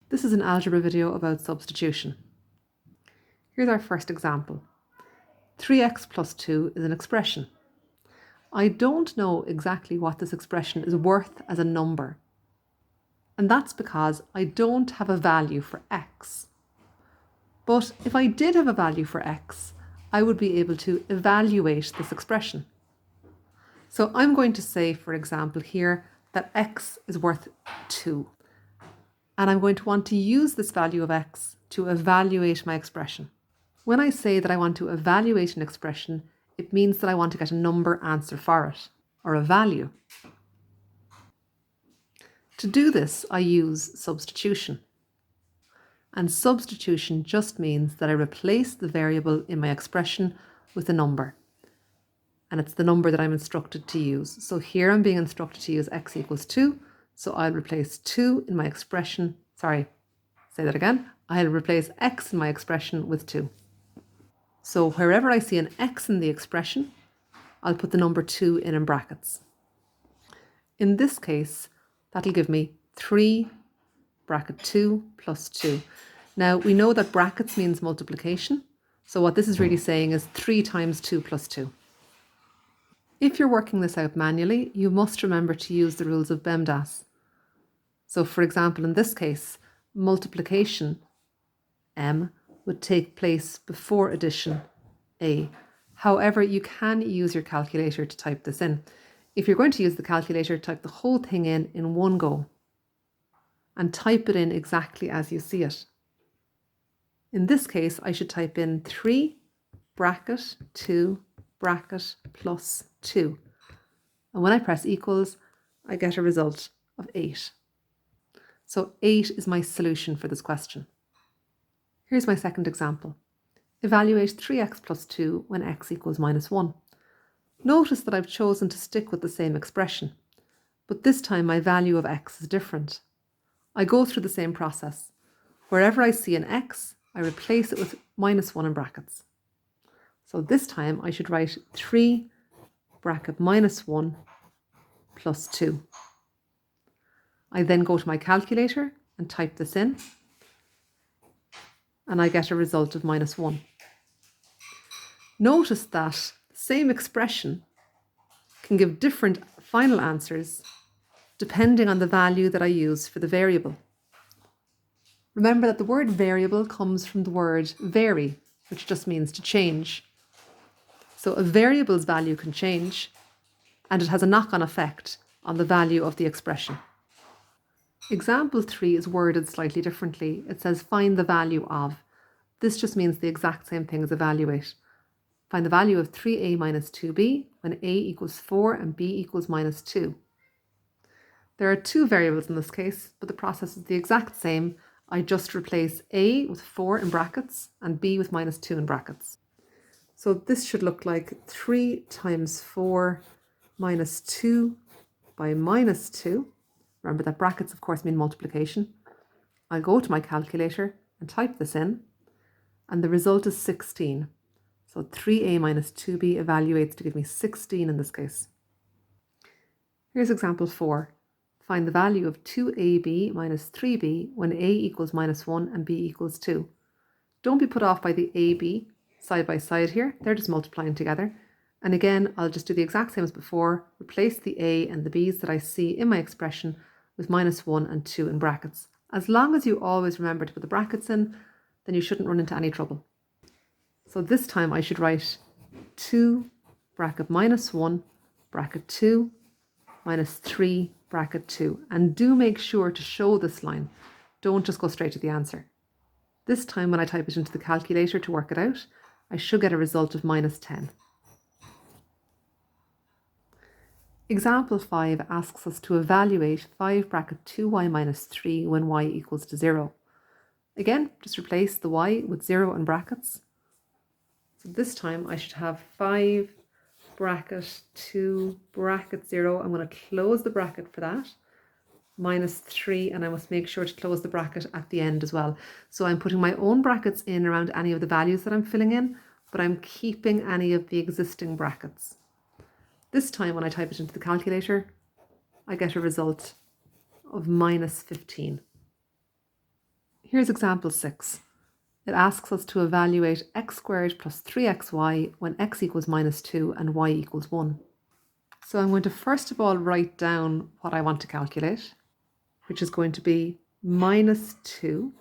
This is an algebra video about substitution. Here's our first example. 3x plus 2 is an expression. I don't know exactly what this expression is worth as a number. And that's because I don't have a value for x. But if I did have a value for x, I would be able to evaluate this expression. So I'm going to say, for example, here that x is worth 2. And I'm going to want to use this value of x to evaluate my expression. When I say that I want to evaluate an expression, it means that I want to get a number answer for it, or a value. To do this, I use substitution. And substitution just means that I replace the variable in my expression with a number. And it's the number that I'm instructed to use. So here I'm being instructed to use x equals 2. So I'll replace 2 in my expression. I'll replace x in my expression with 2. So wherever I see an x in the expression, I'll put the number 2 in brackets. In this case, that'll give me 3 bracket 2 plus 2. Now we know that brackets means multiplication. So what this is really saying is 3 times 2 plus 2. If you're working this out manually, you must remember to use the rules of PEMDAS. So for example, in this case, multiplication, M, would take place before addition, A. However, you can use your calculator to type this in. If you're going to use the calculator, type the whole thing in one go and type it in exactly as you see it. In this case, I should type in 3 bracket 2 bracket plus 2. And when I press equals, I get a result of 8. So 8 is my solution for this question. Here's my second example. Evaluate 3x plus 2 when x equals minus 1. Notice that I've chosen to stick with the same expression, but this time my value of x is different. I go through the same process. Wherever I see an x, I replace it with minus 1 in brackets. So this time I should write 3 bracket minus 1 plus 2. I then go to my calculator and type this in, and I get a result of minus 1. Notice that the same expression can give different final answers depending on the value that I use for the variable. Remember that the word variable comes from the word vary, which just means to change. So a variable's value can change, and it has a knock-on effect on the value of the expression. Example 3 is worded slightly differently. It says find the value of. This just means the exact same thing as evaluate. Find the value of 3a minus 2b when a equals 4 and b equals minus 2. There are 2 variables in this case, but the process is the exact same. I just replace a with 4 in brackets and b with minus 2 in brackets. So this should look like 3 times 4 minus 2 by minus 2. Remember that brackets, of course, mean multiplication. I'll go to my calculator and type this in, and the result is 16. So 3a minus 2b evaluates to give me 16 in this case. Here's example 4. Find the value of 2ab minus 3b when a equals minus 1 and b equals 2. Don't be put off by the ab side by side here. They're just multiplying together. And again, I'll just do the exact same as before, replace the a and the b's that I see in my expression with minus 1 and 2 in brackets. As long as you always remember to put the brackets in, then you shouldn't run into any trouble. So this time I should write 2 bracket minus 1 bracket 2 minus 3 bracket 2. And do make sure to show this line. Don't just go straight to the answer. This time when I type it into the calculator to work it out, I should get a result of minus 10. Example 5 asks us to evaluate 5 bracket 2y minus 3 when y equals to 0. Again, just replace the y with 0 in brackets. So this time I should have 5 bracket 2 bracket 0. I'm going to close the bracket for that. Minus 3, and I must make sure to close the bracket at the end as well. So I'm putting my own brackets in around any of the values that I'm filling in, but I'm keeping any of the existing brackets. This time when I type it into the calculator, I get a result of minus 15. Here's example 6. It asks us to evaluate x squared plus 3xy when x equals -2 and y equals 1. So I'm going to first of all write down what I want to calculate, which is going to be -2.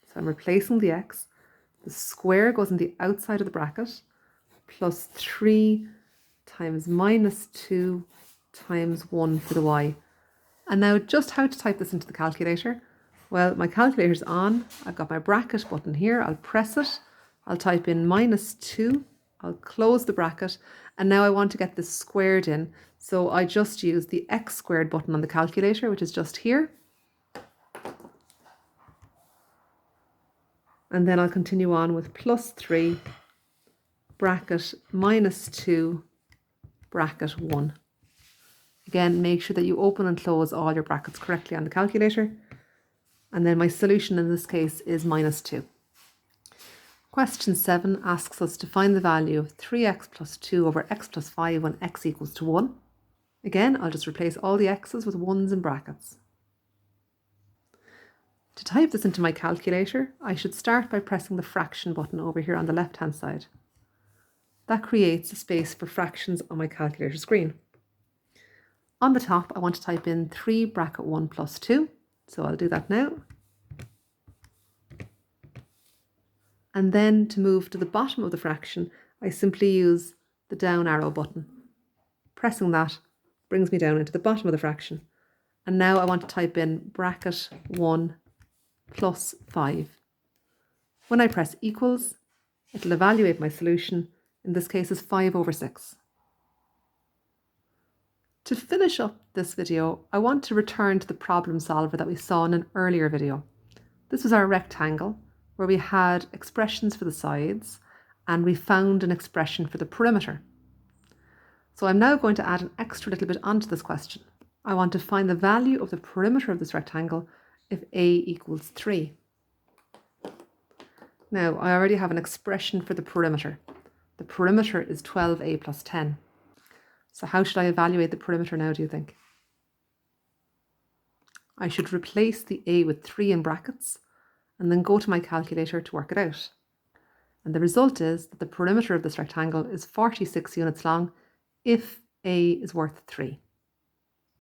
So I'm replacing the x. The square goes on the outside of the bracket, plus 3 times -2 times 1 for the y. And now just how to type this into the calculator. Well, my calculator's on. I've got my bracket button here. I'll press it. I'll type in -2. I'll close the bracket. And now I want to get this squared in. So I just use the x squared button on the calculator, which is just here. And then I'll continue on with +3, bracket -2, bracket 1. Again, make sure that you open and close all your brackets correctly on the calculator. And then my solution in this case is -2. Question 7 asks us to find the value of 3x plus 2 over x plus 5 when x equals to 1. Again, I'll just replace all the x's with 1's in brackets. To type this into my calculator, I should start by pressing the fraction button over here on the left-hand side. That creates a space for fractions on my calculator screen. On the top, I want to type in 3 bracket 1 plus 2. So I'll do that now. And then to move to the bottom of the fraction, I simply use the down arrow button. Pressing that brings me down into the bottom of the fraction. And now I want to type in bracket 1 plus 5. When I press equals, it'll evaluate my solution. In this case is 5 over 6. To finish up this video, I want to return to the problem solver that we saw in an earlier video. This was our rectangle where we had expressions for the sides and we found an expression for the perimeter. So I'm now going to add an extra little bit onto this question. I want to find the value of the perimeter of this rectangle if a equals 3. Now, I already have an expression for the perimeter. The perimeter is 12a plus 10. So how should I evaluate the perimeter now, do you think? I should replace the a with 3 in brackets and then go to my calculator to work it out. And the result is that the perimeter of this rectangle is 46 units long if a is worth 3.